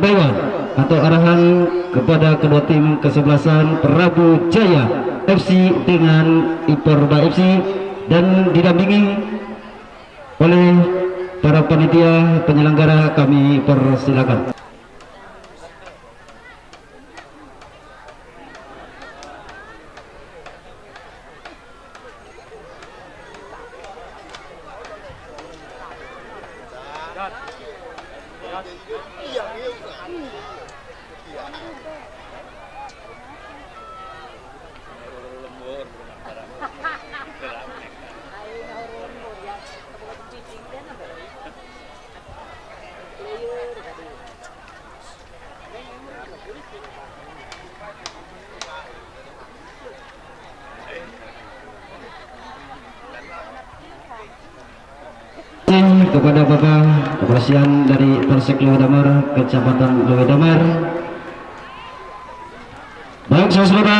dewan atau arahan kepada kedua tim kesebelasan Prabu Jaya FC dengan Iporba FC dan didampingi oleh para panitia penyelenggara, kami persilakan. Kepada Bapak Kepolisian dari Polsek Lewi Damar, Kecamatan Lewi Damar. Baik saudara,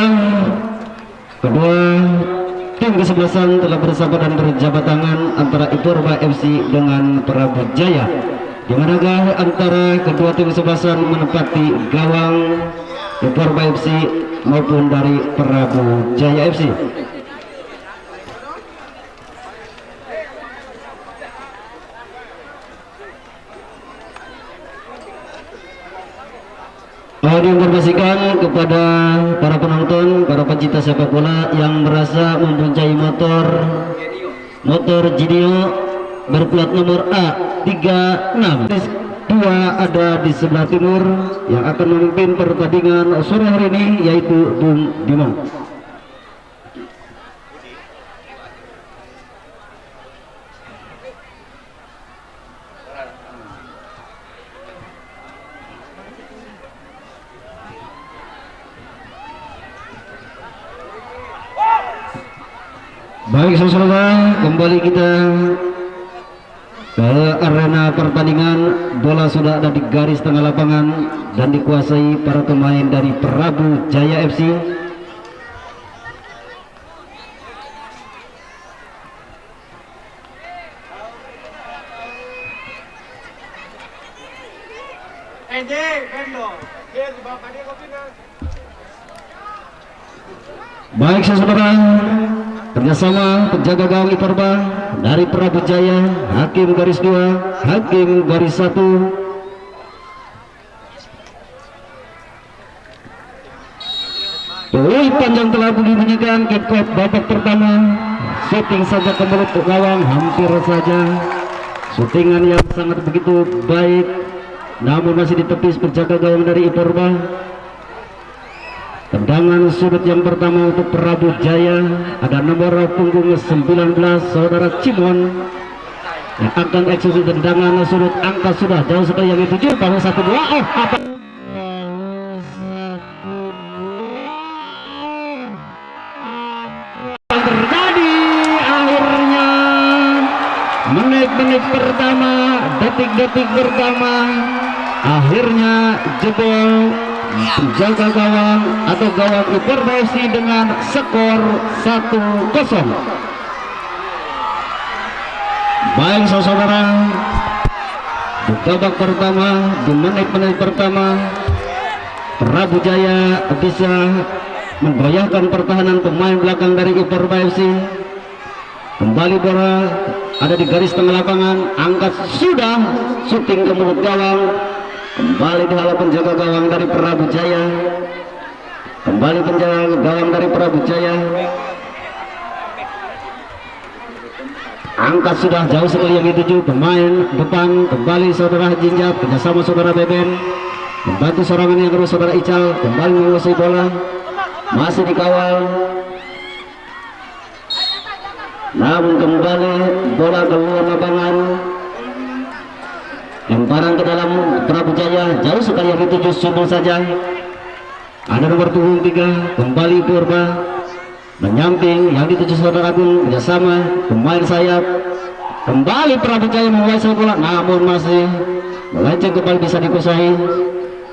kedua tim kesebelasan telah bersama dan berjabat tangan antara Iporba FC dengan Prabu Jaya, di manakah antara kedua tim kesebelasan menempati gawang Iporba FC maupun dari Prabu Jaya FC. Diinformasikan kepada para penonton, para pencinta sepak bola yang merasa mempunyai motor Gidio berplat nomor A36. Dua ada di sebelah timur yang akan memimpin pertandingan sore hari ini, yaitu Bung Bimong. Baik saudara, kembali kita ke arena pertandingan. Bola sudah ada di garis tengah lapangan dan dikuasai para pemain dari Prabu Jaya FC. Baik saudara, kerjasama penjaga gawang Iporba dari Prabu Jaya, hakim garis 2, hakim garis 1. Peluit panjang telah dibunyikan, kick off babak pertama. Shooting saja ke mulut gawang, hampir saja. Shootingan yang sangat begitu baik, namun masih ditepis penjaga gawang dari Iporba. Tendangan sudut yang pertama untuk Prabu Jaya, ada nomor punggung 19 saudara Cimon yang akan eksekusi tendangan sudut. Angka sudah jauh sekali yang dituju, bahwa 1-2. Apa yang terjadi? Akhirnya menit-menit pertama, detik-detik pertama, akhirnya jebol penjaga gawang atau gawang Iporba FC dengan skor 1-0. Baik saudara, di babak pertama, di menit-menit pertama, Prabu Jaya bisa membayangkan pertahanan pemain belakang dari Iporba FC. Kembali bola ada di garis tengah lapangan, angkat sudah, shooting ke mulut gawang. Kembali dihalau penjaga gawang dari Prabu Jaya. Kembali penjaga gawang dari Prabu Jaya. Angkat sudah jauh sekali yang dituju pemain depan. Kembali saudara Jinjat kerjasama saudara Beben, membantu serangan yang kedua saudara Ical. Kembali menguasai bola, masih dikawal, namun kembali bola keluar lapangan. Lemparan ke dalam Prabu Jaya, jauh sekali yang dituju, sundul saja. Ada nomor punggung 3, kembali Purba menyamping yang dituju saudara Agung, kerjasama pemain sayap. Kembali Prabu Jaya menguasai bola, namun masih melenceng, kembali bisa dikuasai.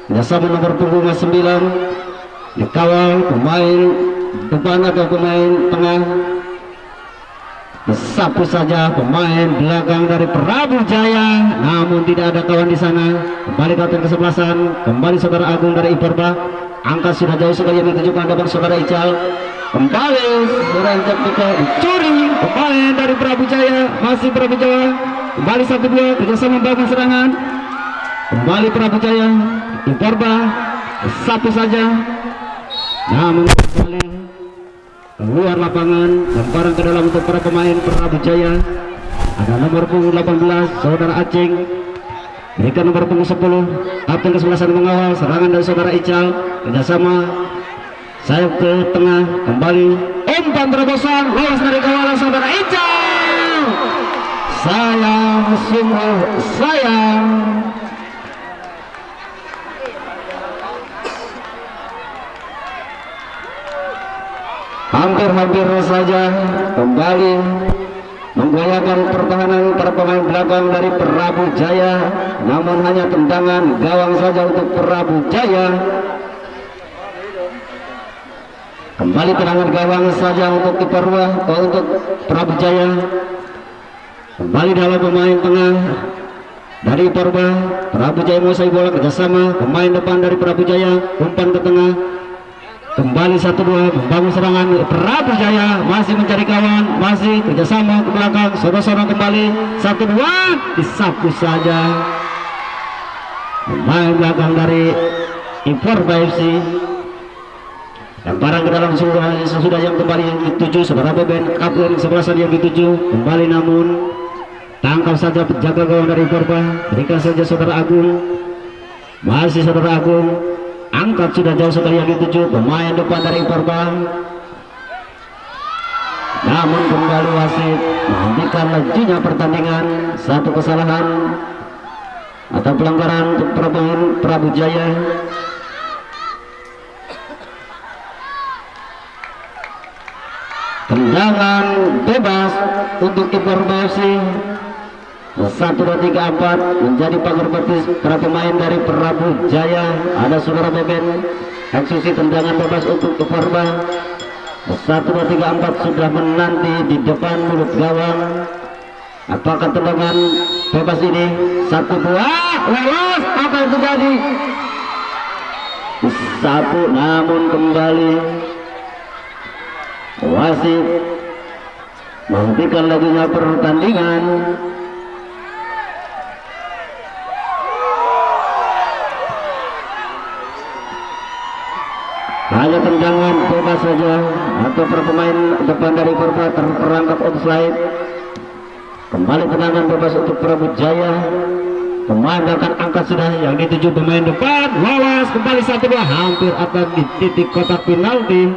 Kerjasama nomor punggung 9, dikawal pemain depan atau pemain tengah. Sapu saja pemain belakang dari Prabu Jaya, namun tidak ada kawan di sana. Kembali kapten kesebelasan, kembali saudara Agung dari Iporba. Angkat sudah jauh sekali yang ditujukan depan saudara Ical. Kembali saudara Ical dicuri pemain dari Prabu Jaya, masih Prabu Jaya. Kembali 1-2 kerjasama membangun serangan. Kembali Prabu Jaya, Iporba satu saja, namun kembali keluar lapangan, lemparan ke dalam untuk para pemain Prabu Jaya. Ada nomor punggung 18 saudara Aceng, berikan nomor punggung 10 kapten kesebelasan mengawal serangan dari saudara Ical. Kerjasama sayap ke tengah, kembali umpan terobosan lolos dari kawalan saudara Ical. Sayang, sungguh sayang. Hampir-hampir saja kembali menggoyahkan pertahanan para pemain belakang dari Prabu Jaya, namun hanya tendangan gawang saja untuk Prabu Jaya. Kembali tendangan gawang saja untuk Iporba, untuk Prabu Jaya. Kembali dalam pemain tengah dari Iporba, Prabu Jaya menguasai bola, kerjasama pemain depan dari Prabu Jaya, umpan ke tengah. Kembali 1-2 membangun serangan Prabu Jaya, masih mencari kawan, masih kerjasama ke belakang, saudara-saudara kembali 1-2 disapu saja pemain belakang dari Iporba FC. Lemparan ke dalam sesudah yang kembali yang dituju saudara Beben, kapten sebelasan yang dituju kembali, namun tangkap saja penjaga gawang dari Iporba, berikan saja saudara Agung, masih saudara Agung. Angkat sudah jauh sekali yang dituju pemain depan dari Iporba, namun kembali wasit menghentikan lajunya pertandingan. Satu kesalahan atau pelanggaran untuk pemain Prabu Jaya. Tendangan bebas untuk Iporba FC. 1, 2, 3, 4 menjadi pagar betis para pemain dari Prabu Jaya. Ada saudara Beben, eksekusi tendangan bebas untuk Iporba. 1, 2, 3, 4 sudah menanti di depan mulut gawang. Apakah tendangan bebas ini 1, 2 lolos? Apa yang terjadi? Sapu, namun kembali wasit menghentikan lajunya pertandingan. Hanya tendangan bebas saja atau para pemain depan dari Iporba terperangkap offside. Kembali tendangan bebas untuk Prabu Jaya. Pemain akan angkat sudah yang dituju pemain depan, lolos kembali 1-2, hampir akan di titik kotak penalti.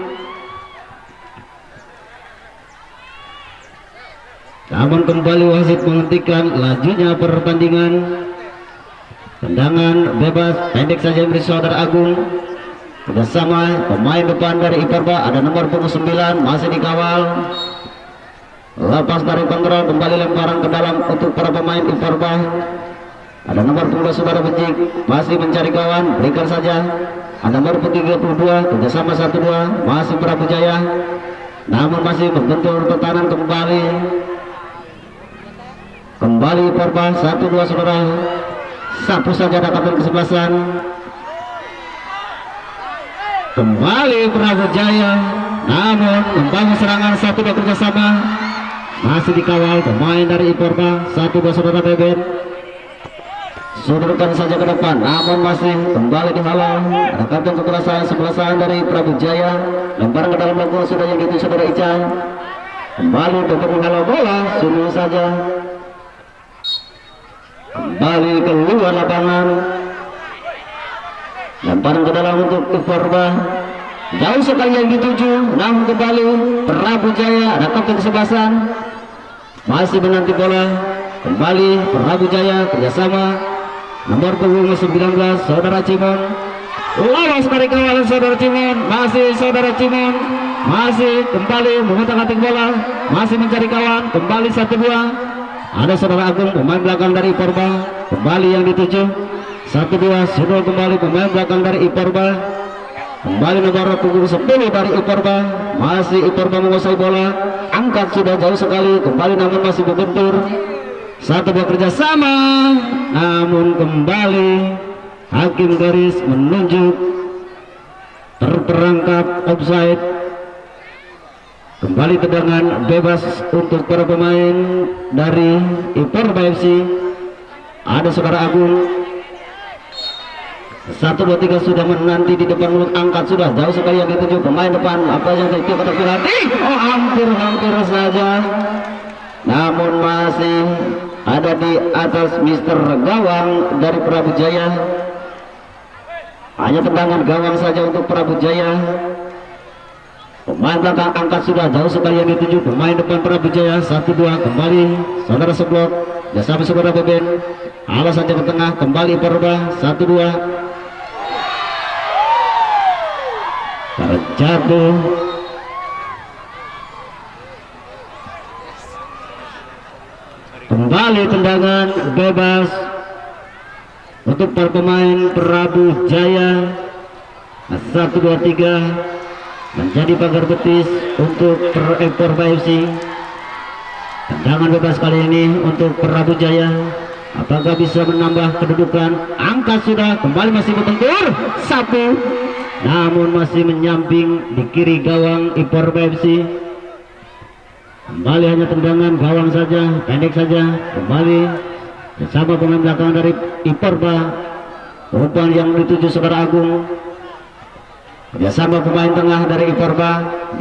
Namun kembali wasit menghentikan lajunya pertandingan. Tendangan bebas pendek saja beri saudara Agung. Bersama pemain depan dari Iporba ada nomor punggung 9 masih dikawal. Lepas dari kontrol, kembali lemparan ke dalam untuk para pemain Iporba. Ada nomor punggung saudara Becik masih mencari kawan, berikan saja. Ada nomor punggung 32 kerjasama 1-2 masih Prabu Jaya, namun masih membentur pertahanan kembali. Kembali Iporba 1-2 saudara. Sapu saja ada kapten kesebelasan. Kembali Prabu Jaya, namun membangun serangan 1-2 kerjasama, masih dikawal pemain dari Iporba. 1-2 saudara Beben, sodorkan saja ke depan, namun masih kembali dihalau. Ada kapten kesebelasan dari Prabu Jaya, lemparan ke dalam lagu sudah yang itu saudara Ical. Kembali untuk menghalau bola, suruh saja kembali keluar lapangan. Lemparan ke dalam untuk Iporba, jauh sekali yang dituju, namun kembali Prabu Jaya. Ada kapten kesebelasan masih menanti bola. Kembali Prabu Jaya kerjasama nomor punggung 19 saudara Cimon, lolos dari kawalan saudara Cimon, masih saudara Cimon, masih kembali mengotak-atik bola, masih mencari kawan. Kembali 1-2 ada saudara Agung pemain belakang dari Iporba, kembali yang dituju 1-2 sudah kembali pemain belakang dari Iporba. Kembali negara punggung 10 dari Iporba. Masih Iporba menguasai bola. Angkat sudah jauh sekali. Kembali namun masih berbentur. Satu bekerja sama. Namun kembali hakim garis menunjuk terperangkap offside. Kembali tendangan bebas untuk para pemain dari Iporba FC. Ada Saudara Agung. 1, 2, 3 sudah menanti di depan mulut. Angkat sudah jauh sekali yang dituju pemain depan. Apa yang itu kata penalti? Oh, hampir saja. Namun masih ada di atas Mister Gawang dari Prabu Jaya. Hanya tendangan gawang saja untuk Prabu Jaya. Pemain belakang angkat sudah jauh sekali yang dituju pemain depan Prabu Jaya. 1, 2 kembali Saudara Seblok. Ya sampai Saudara Beben. Alas saja ke tengah kembali Iporba. 1, 2 terjatuh. Kembali tendangan bebas untuk para pemain Prabu Jaya. 1, 2, 3 menjadi pagar betis untuk Iporba FC. Tendangan bebas kali ini untuk Prabu Jaya. Apakah bisa menambah kedudukan? Angkat sudah kembali masih bertempur. Sapu namun masih menyamping di kiri gawang Iporba FC. Kembali hanya tendangan gawang saja, pendek saja. Kembali bersama pemain belakang dari Iporba. Umpan yang dituju Saudara Agung. Bersama pemain tengah dari Iporba.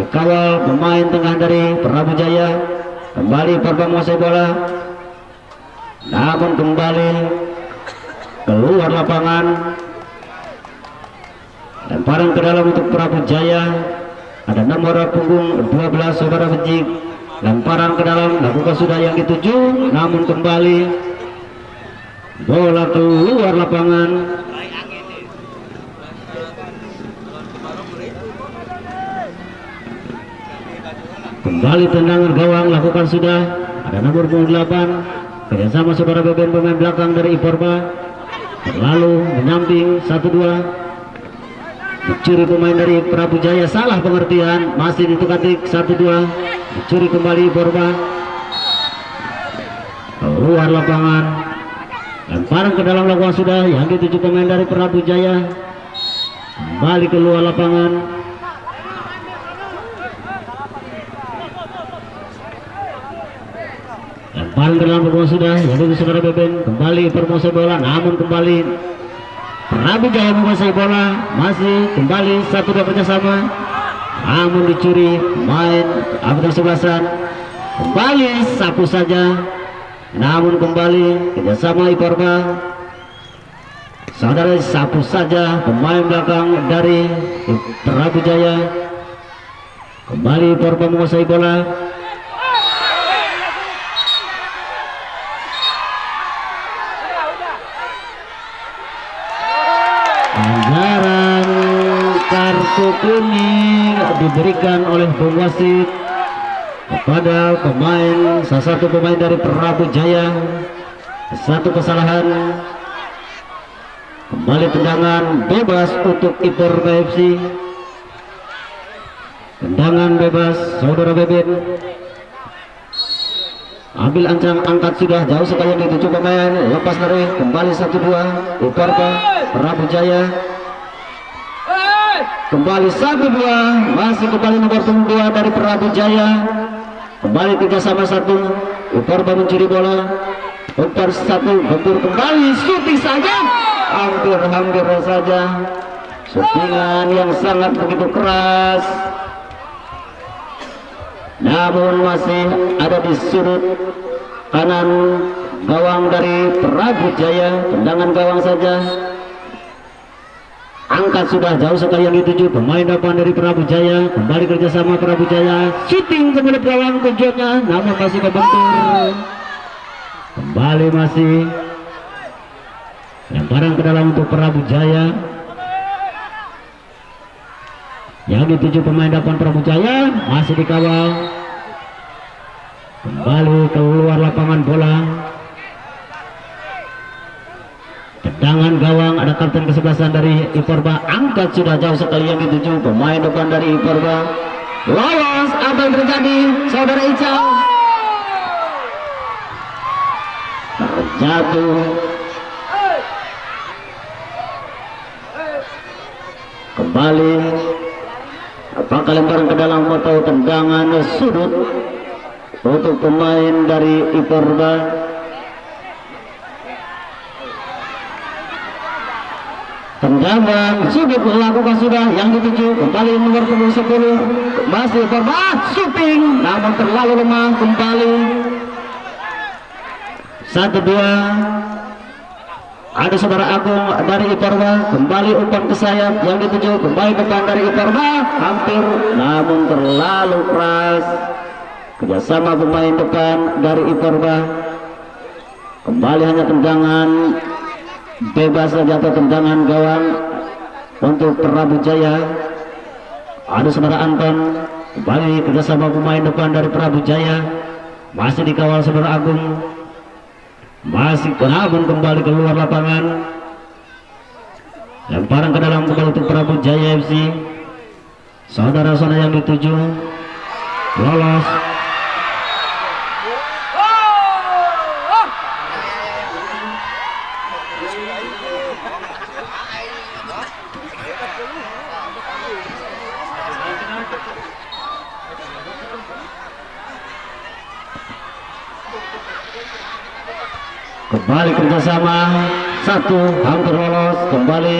Dikawal pemain tengah dari Prabu Jaya. Kembali Iporba menguasai bola. Namun kembali keluar lapangan. Lemparan ke dalam untuk Prabu Jaya. Ada nomor punggung 12 Saudara Bejik. Lemparan ke dalam lakukan sudah yang dituju. Namun kembali bola keluar lapangan. Kembali tendangan gawang lakukan sudah. Ada nomor punggung 8 kerjasama Saudara Beben pemain belakang dari Iporba. Lalu menyamping 1, 2 dicuri pemain dari Prabu Jaya. Salah pengertian. Masih dituk-atik 1, 2 dicuri kembali Iporba. Keluar lapangan. Lemparan ke dalam lapangan sudah yang dituju pemain dari Prabu Jaya. Kembali keluar lapangan. Lemparan ke dalam lapangan sudah yang dituju Saudara Beben. Kembali Iporba bola. Namun kembali Prabu Jaya menguasai bola. Masih kembali 1, 2 kerjasama. Namun dicuri main Abdul Sebelasan. Kembali sapu saja. Namun kembali kerjasama Iporba. Saudara sapu saja pemain belakang dari Prabu Jaya. Kembali Iporba menguasai bola. Pelanggaran kartu kuning diberikan oleh wasit kepada salah satu pemain dari Prabu Jaya. Satu kesalahan. Kembali tendangan bebas untuk Iporba FC. Tendangan bebas Saudara Beben. Ambil ancang, angkat sudah jauh sekali yang dituju pemain. Lepas dari kembali 1, 2 Iporba Prabu Jaya. Kembali 1, 2 masih kembali nomor 2 dari Prabu Jaya. Kembali 3 sama 1 Iporba mencuri bola. Umpan 1 bentur kembali syuting saja. Hampir saja. Syutingan yang sangat begitu keras. Namun masih ada di sudut kanan gawang dari Prabu Jaya. Tendangan gawang saja. Angkat sudah jauh sekali yang dituju pemain depan dari Prabu Jaya. Kembali kerjasama Prabu Jaya. Shooting kemudian gawang tujuannya. Namun masih kebentur. Kembali masih lemparan ke dalam untuk Prabu Jaya. Yang dituju pemain depan Prabu Jaya masih dikawal. Kembali keluar lapangan bola. Tendangan gawang, ada kapten kesebelasan dari Iporba, angkat sudah jauh sekali yang dituju pemain depan dari Iporba. Lolos, apa yang terjadi saudara Ical? Terjatuh. Kembali, apakah lemparan ke dalam atau tendangan sudut untuk pemain dari Iporba? Tendangan sudut dilakukan sudah yang dituju kembali nomor punggung 10 masih Iporba, shooting namun terlalu lemah. Kembali 1-2. Ada saudara Agung dari Iporba, kembali umpan ke sayap yang dituju kembali depan dari Iporba, hampir namun terlalu keras. Kerjasama pemain depan dari Iporba. Kembali hanya tendangan bebas saja atau tendangan gawang untuk Prabu Jaya. Ada saudara Anton, kembali kerjasama pemain depan dari Prabu Jaya, masih dikawal saudara Agung. Masih namun kembali keluar lapangan. Lemparan ke dalam kembali untuk Prabu Jaya FC. Saudara-saudara yang dituju lolos. Kembali kerjasama satu, hampir lolos. Kembali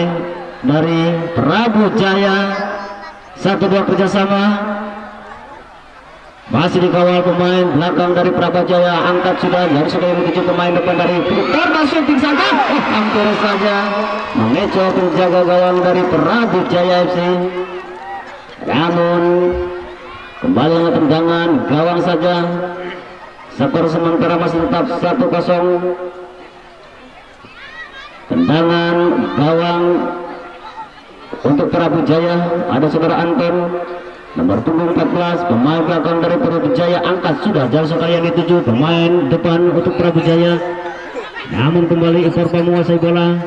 dari Prabu Jaya 1-2 kerjasama, masih dikawal pemain belakang dari Prabu Jaya. Angkat sudah dari sekali menuju pemain depan dari Iporba, shooting saja hampir saja mengecoh penjaga gawang dari Prabu Jaya FC. Namun kembali dengan tendangan gawang saja. Skor sementara masih tetap 1-0. Tendangan gawang untuk Prabu Jaya. Ada saudara Anton nomor punggung 14 pemain belakang dari Prabu Jaya, angkat sudah jauh sekali yang dituju pemain depan untuk Prabu Jaya. Namun kembali Iporba menguasai bola,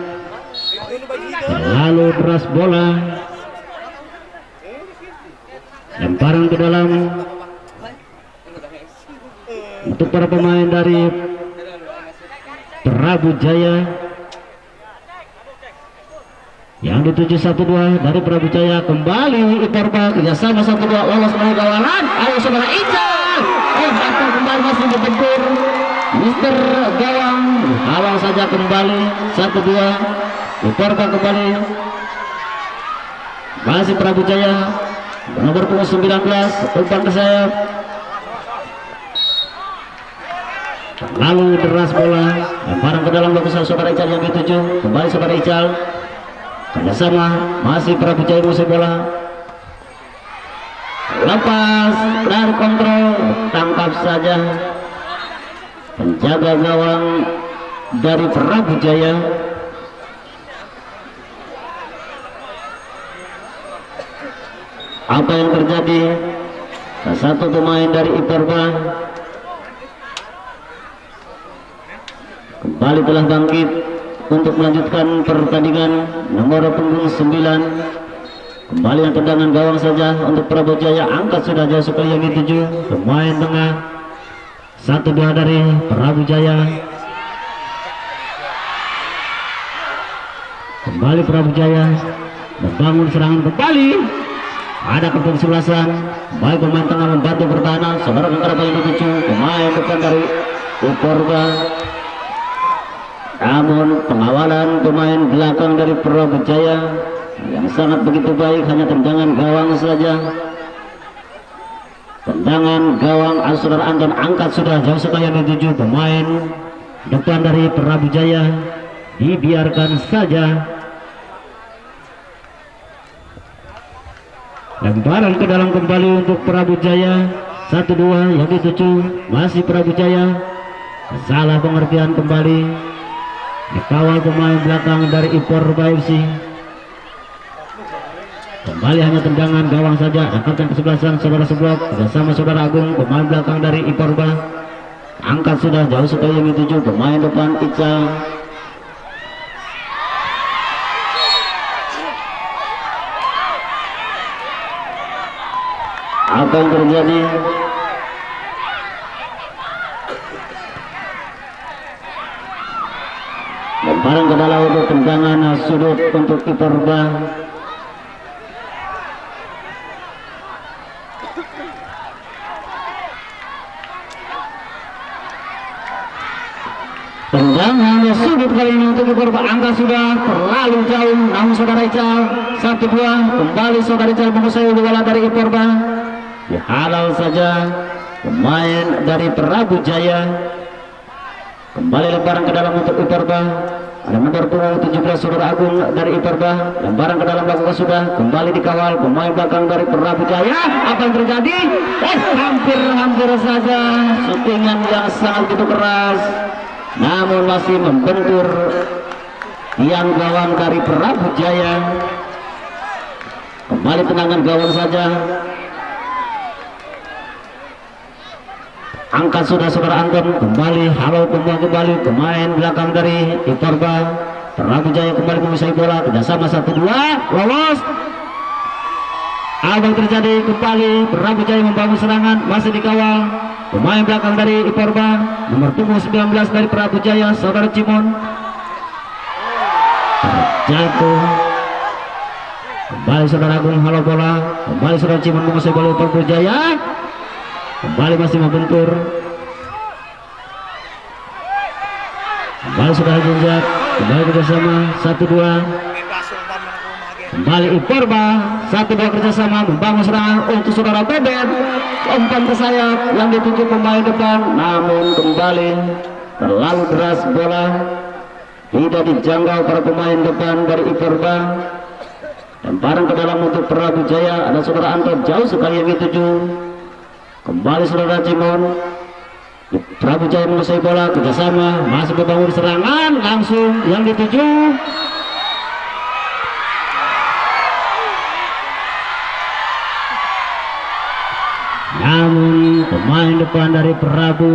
terlalu deras bola. Lemparan ke dalam untuk para pemain dari Prabu Jaya. Yang dituju 1-2 dari Prabu Jaya. Kembali Iporba kerjasama 1-2 lolos melalui kawalan. Ayo saudara Ical, atau kembali masih dibentur Mister Gawang. Awal saja kembali 1-2. Iporba kembali, masih Prabu Jaya nomor punggung 19 umpan ke sayap. Lalu deras bola, lemparan ke dalam bagus saudara Ical yang dituju. Kembali saudara Ical kerjasama, masih Prabu Jaya musuh bola. Lepas dari kontrol, tangkap saja penjaga gawang dari Prabu Jaya. Apa yang terjadi? Satu pemain dari Iporba kembali telah bangkit untuk melanjutkan pertandingan. Nomor punggung 9 kembali yang tendangan gawang saja untuk Prabu Jaya, angkat sudah jauh sekali yang dituju pemain tengah. 1-2 dari Prabu Jaya. Kembali Prabu Jaya membangun serangan kembali. Ada kesebelasan, baik pemain tengah membantu pertahanan. Saudara kenapa yang dituju pemain depan dari Iporba. Namun pengawalan pemain belakang dari Prabu Jaya yang sangat begitu baik, hanya tendangan gawang saja. Tendangan gawang saudara Anton, angkat sudah jauh sekali yang dituju pemain depan dari Prabu Jaya. Dibiarkan saja. Lemparan ke dalam kembali untuk Prabu Jaya. 1-2 yang dituju masih Prabu Jaya. Salah pengertian kembali, dikawal pemain belakang dari Iporba FC. Kembali hanya tendangan gawang saja. Angkatkan kesebelasan saudara Seblok bersama saudara Agung, pemain belakang dari Iporba. Angkat sudah jauh sekali yang dituju pemain depan Ical. Apa yang terjadi? Lemparan ke dalam untuk tendangan sudut untuk Iperba. Tendangan sudut kali ini untuk Iperba. Angka sudah terlalu jauh, namun saudara Ical 1-2 kembali saudara Ical menguasai bola dari Iperba. Dihalau saja pemain dari Prabu Jaya. Kembali lemparan ke dalam untuk Iperba. Ada nomor punggung 17 saudara Agung dari Iperba. Lemparan ke dalam lakukan sudah. Kembali dikawal pemain belakang dari Prabu Jaya. Apa yang terjadi? Hampir saja syutingan yang sangat begitu keras, namun masih membentur tiang gawang dari Prabu Jaya. Kembali tendangan gawang saja. Angkat sudah saudara Anton. Kembali halo kembali pemain belakang dari Iperba. Prabu Jaya kembali menguasai bola. Kerjasama 1-2 lolos. Apa yang terjadi? Kembali Prabu Jaya membangun serangan, masih dikawal pemain belakang dari Iperba. Nomor punggung 19 dari Prabu Jaya saudara Cimon. Jatuh. Kembali saudara Agung halo bola. Kembali saudara Cimon menguasai bola Prabu Jaya. Kembali masih membentur. Kembali sudah jenjak. Kembali kerjasama 1-2. Kembali Iperba 1-2 kerjasama membangun serangan untuk saudara Beben. Umpan ke sayap yang dituju pemain depan, namun kembali terlalu deras bola, tidak dijangkau para pemain depan dari Iperba. Lemparan ke dalam untuk Prabu Jaya. Ada saudara Anton jauh sekali yang dituju. Kembali saudara Cimon. Prabu Jaya menguasai bola, kerjasama masih membangun serangan, langsung yang dituju. Namun pemain depan dari Prabu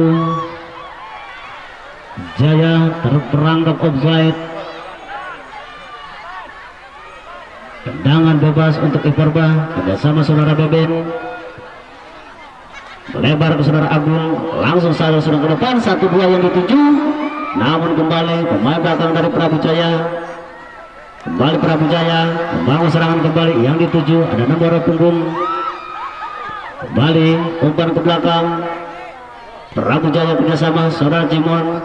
Jaya terperangkap offside. Tendangan bebas untuk Iperba. Kerjasama saudara Beben. Melebar ke saudara Agung, langsung saja sudah ke depan 1-2 yang dituju. Namun kembali pemain belakang dari Prabu Jaya. Kembali Prabu Jaya membangun serangan kembali yang dituju. Ada nomor punggung. Kembali umpan ke belakang. Prabu Jaya kerjasama saudara Cimon.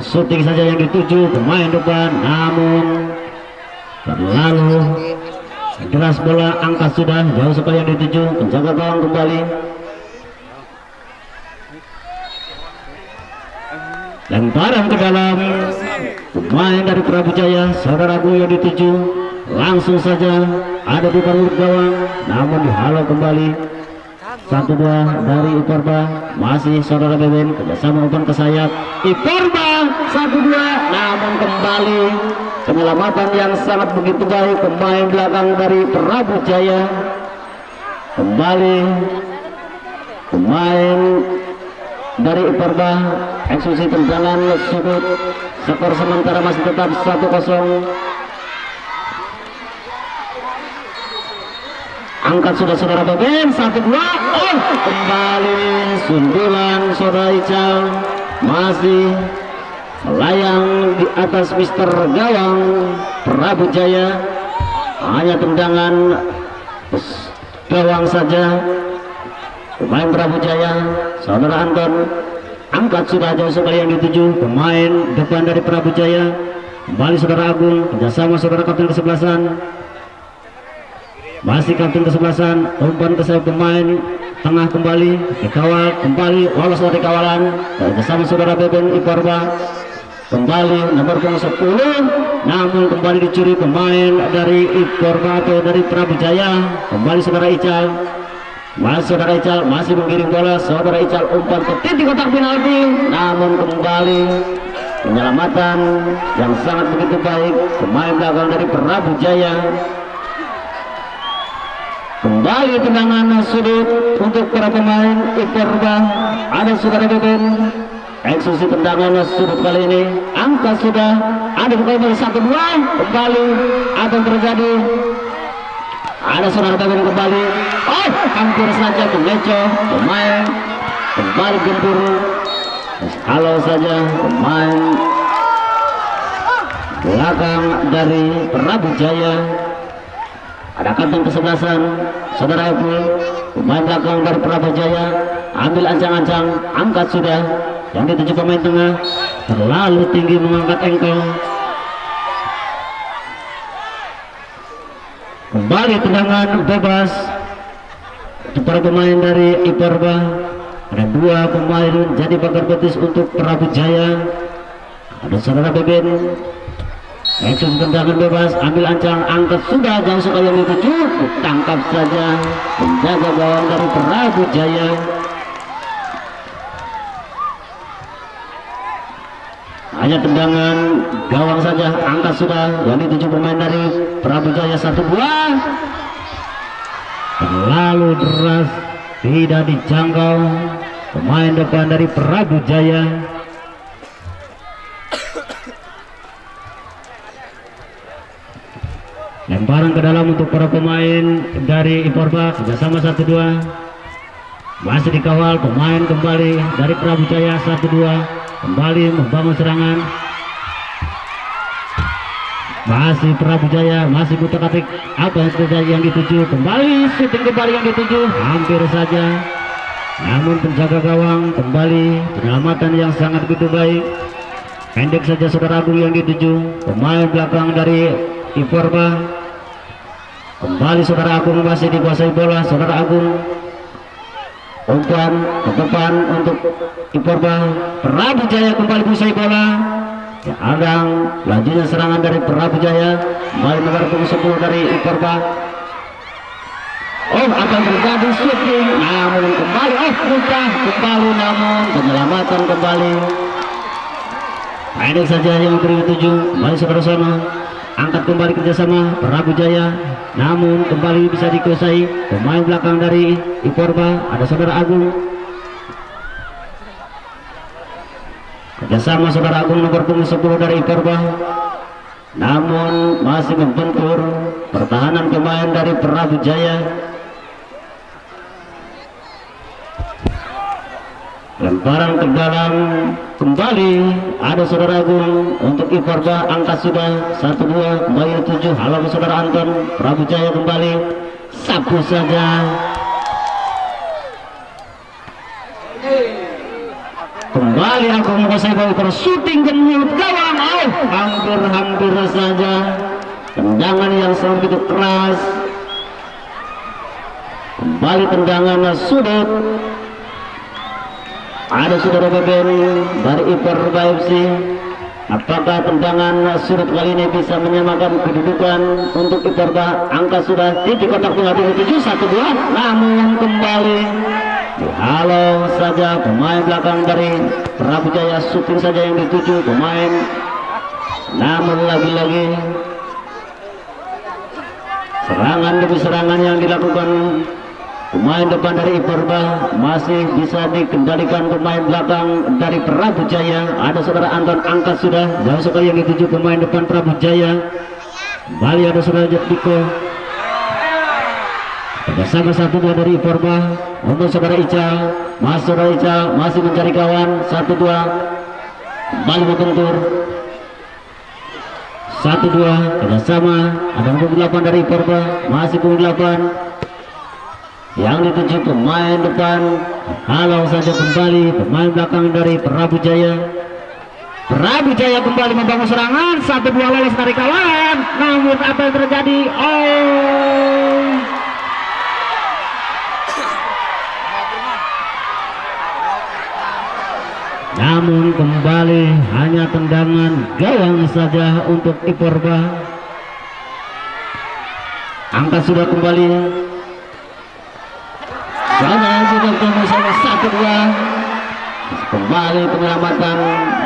Shooting saja yang dituju pemain depan, namun terlalu deras bola. Angkat sudah jauh sekali yang dituju. Penjaga gawang kembali. Lemparan ke dalam pemain dari Prabu Jaya saudara Agung yang dituju. Langsung saja ada di paru gawang, namun dihalau kembali. 1-2 dari Iperba. Masih saudara Beben kerjasama umpan ke sayap Iperba 1-2, namun kembali penyelamatan yang sangat begitu baik pemain belakang dari Prabu Jaya. Kembali pemain dari Iperba eksekusi tendangan sudut. Skor sementara masih tetap 1-0. Angkat sudah saudara Beben 1-2. Kembali sundulan saudara Ical, masih melayang di atas Mister gawang Prabu Jaya. Hanya tendangan gawang saja pemain Prabu Jaya saudara Anton. Angkat sudah jauh sekali yang dituju pemain depan dari Prabu Jaya. Kembali saudara Agung kerjasama saudara kapten kesebelasan. Masih kapten kesebelasan, umpan ke sayap pemain tengah kembali dikawal, kembali lolos dari kawalan bersama saudara Beben Iperba. Kembali nomor punggung 10, namun kembali dicuri pemain dari Iperba atau dari Prabu Jaya. Kembali saudara Ical. Masih saudara Ical masih mengirim bola. Saudara Ical umpan ke titik kotak penalti, namun kembali penyelamatan yang sangat begitu baik pemain belakang dari Prabu Jaya. Kembali tendangan sudut untuk para pemain Iperba. Ada saudara Beben eksekusi tendangan sudut kali ini. Angka sudah ada kembali 1-2. Kembali apa yang terjadi? Ada saudara Beben kembali. Oh, hampir saja mengecoh pemain. Kembali gempur. Halo saja pemain belakang dari Prabu Jaya. Ada kantong kesebelasan saudara Epul. Pemain belakang dari Prabu Jaya ambil ancang-ancang, angkat sudah. Yang dituju pemain tengah terlalu tinggi mengangkat engkel. Kembali tendangan bebas untuk para pemain dari Iperba. Ada dua pemain jadi pagar betis untuk Prabu Jaya. Ada saudara Beben. Eksus tendangan bebas, ambil ancang, angkat sudah jauh sekali yang dituju. Tangkap saja penjaga gawang dari Prabu Jaya. Hanya tendangan gawang saja, angkat sudah yang dituju pemain dari Prabu Jaya. 1-2 terlalu deras, tidak dijangkau pemain depan dari Prabu Jaya. Lemparan ke dalam untuk para pemain dari Iporba, kerjasama 1-2. Masih dikawal pemain kembali dari Prabu Jaya. 1-2 kembali membangun serangan. Masih Prabu Jaya, masih kutak-atik apa yang terjadi yang dituju. Kembali shooting kembali yang dituju, hampir saja. Namun penjaga gawang kembali penyelamatan yang sangat begitu baik. Pendek saja saudara Agung yang dituju. Pemain belakang dari Iporba kembali saudara Agung masih dikuasai bola. Saudara Agung umpan ke depan untuk Iporba. Prabu Jaya kembali menguasai bola. Ya, adang lajunya serangan dari Prabu Jaya. Kembali nomor 10 dari Iporba. Oh, akan terjadi shooting, namun kembali mudah kembali, namun penyelamatan kembali. Pendek saja yang beri 7. Kembali saudara Sono. Angkat kembali kerjasama Prabu Jaya, namun kembali bisa dikuasai pemain belakang dari Iporba. Ada saudara Agung, kerjasama saudara Agung nomor 10 dari Iporba, namun masih membentur pertahanan pemain dari Prabu Jaya. Lemparan ke dalam kembali ada saudara Agung untuk Iporba, angkat sudah 1-2 kembali 7. Halo saudara Anton. Prabu Jaya kembali sapu saja. Kembali Agung menguasai bola, terus shooting ke mulut gawang. Oh, hampir saja tendangan yang sangat begitu keras. Kembali tendangan sudut. Ada saudara Beben dari Iperba FC. Apakah tendangan sudut kali ini bisa menyamakan kedudukan untuk Iperba? Angka sudah titik kotak penalti 7-1-2, namun kembali halo saja pemain belakang dari Prabu Jaya. Shooting saja yang dituju pemain, namun lagi-lagi serangan demi serangan yang dilakukan pemain depan dari Iperba masih bisa dikendalikan pemain belakang dari Prabu Jaya. Ada saudara Anton, angkat sudah jauh sekali yang dituju pemain depan Prabu Jaya. Kembali ada saudara Jetiko. Bersama 1-2 dari Iperba untuk saudara Ical. Saudara Ical masih mencari kawan. 1-2 kembali membentur. 1-2 kerjasama. Ada punggung 8 dari Iperba, masih punggung 8 yang dituju pemain depan. Halau saja kembali pemain belakang dari Prabu Jaya. Prabu Jaya kembali membangun serangan. 1-2 lolos dari kawan, namun apa yang terjadi? Namun kembali hanya tendangan gawang saja untuk Iporba. Angkat sudah kembali. Sama juga sama 1-2. Kembali penyelamatan.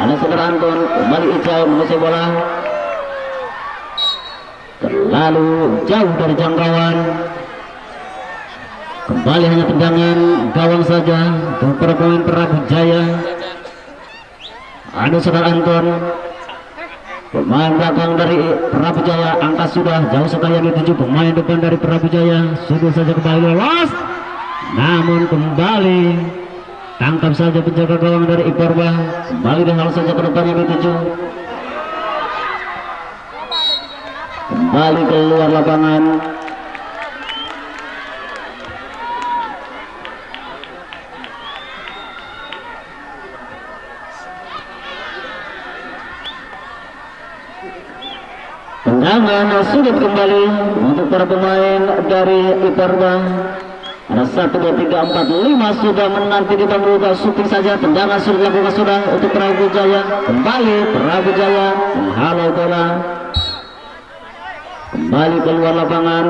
Ada saudara Anton. Kembali Ical menguasai bola. Terlalu jauh dari jangkauan. Kembali hanya tendangan gawang saja untuk pemain Prabu Jaya. Ada saudara Anton. Pemain belakang dari Prabu Jaya angkat sudah jauh sekali yang dituju. Pemain depan dari Prabu Jaya sudah saja kembali lolos, namun kembali tangkap saja penjaga gawang dari Iporba. Kembali dihalau saja ke depan yang dituju, kembali keluar lapangan. Tendangan sulit kembali untuk para pemain dari Iporba. Ada 1, 2, 3, 4, 5 sudah menanti di bangku syuting saja. Tendangan sudah dilakukan sudah untuk Prabu Jaya. Kembali Prabu Jaya menghalau bola, kembali keluar lapangan.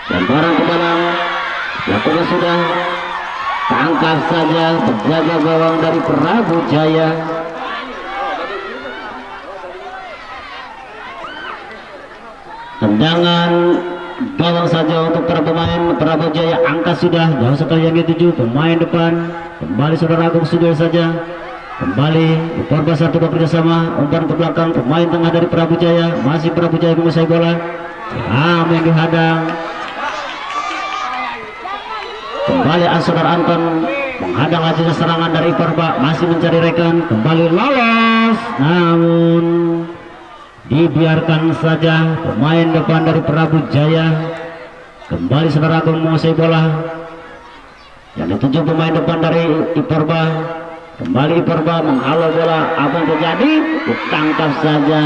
Lemparan ke dalam, lakukan sudah, tangkap saja penjaga gawang dari Prabu Jaya. Tendangan gawang saja untuk para pemain Prabu Jaya. Angkat sudah jauh sekali yang dituju. Pemain depan kembali Saudara Agung sudah saja. Kembali Iporba 1, 2 kerjasama. Umpan ke belakang pemain tengah dari Prabu Jaya. Masih Prabu Jaya menguasai bola. Yang dihadang. Kembali Saudara Anton menghadang lajunya serangan dari Iporba. Masih mencari rekan. Kembali lolos, namun dibiarkan saja pemain depan dari Prabu Jaya. Kembali Saudara Agung menguasai bola. Yang dituju pemain depan dari Iporba. Kembali Iporba menghalau bola. Apa yang terjadi? Ditangkap saja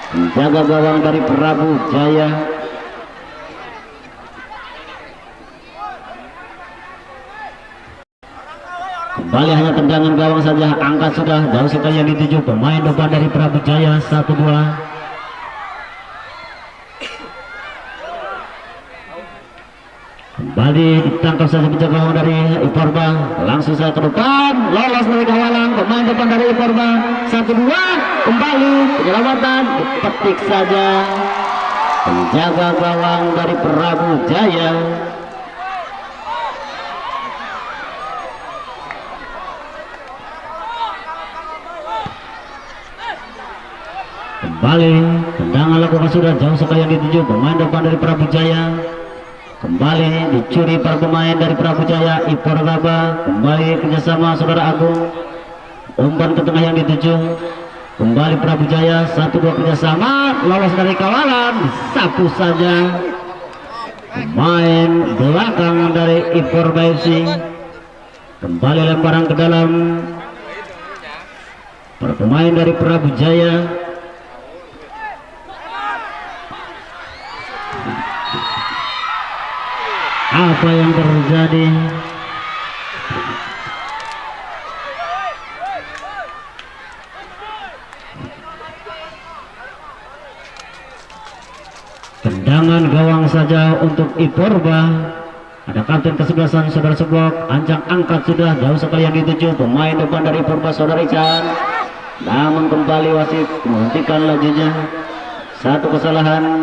penjaga gawang dari Prabu Jaya. Kembali hanya tendangan gawang saja. Angkat sudah jauh sekali yang dituju pemain depan dari Prabu Jaya. 1, 2. Kembali ditangkap saja penjaga gawang dari Iporba. Langsung saja ke depan, lolos dari kawalan pemain depan dari Iporba. 1, 2. Kembali penyelamatan, dipetik saja penjaga gawang dari Prabu Jaya. Kembali tendangan lakukan sudah jauh sekali yang dituju pemain depan dari Prabu Jaya. Kembali dicuri para pemain dari Prabu Jaya. Iporba kembali kerjasama Saudara Agung. Umpan ke tengah yang dituju. Kembali Prabu Jaya 1, 2 kerjasama. Lolos dari kawalan, disapu saja pemain belakang dari Iporba FC. Kembali lemparan ke dalam para pemain dari Prabu Jaya. Apa yang terjadi? Tendangan gawang saja untuk Iporba. Ada kapten kesebelasan Saudara Seblok. Ancang angkat sudah jauh sekali yang dituju pemain depan dari Iporba Saudara Ican. Namun kembali wasit menghentikan lajunya. Satu kesalahan.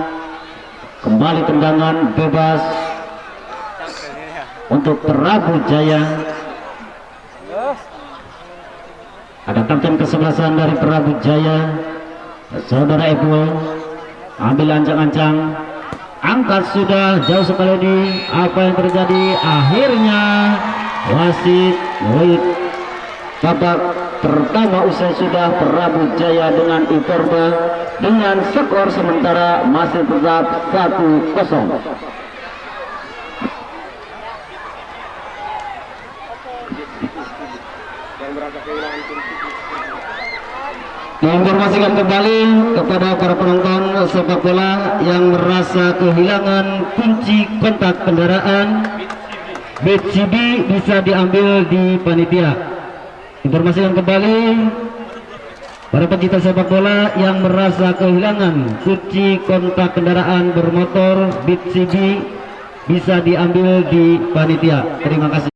Kembali tendangan bebas untuk Prabu Jaya. Ada kapten kesebelasan dari Prabu Jaya Saudara Ebul. Ambil ancang-ancang, angkat sudah jauh sekali ini. Apa yang terjadi? Akhirnya wasit babak pertama usai sudah Prabu Jaya dengan Iporba dengan skor sementara masih tetap 1-0. Menginformasikan kembali kepada para penonton sepak bola yang merasa kehilangan kunci kontak kendaraan, BCB bisa diambil di panitia. Informasikan kembali para pencinta sepak bola yang merasa kehilangan kunci kontak kendaraan bermotor BCB bisa diambil di panitia. Terima kasih.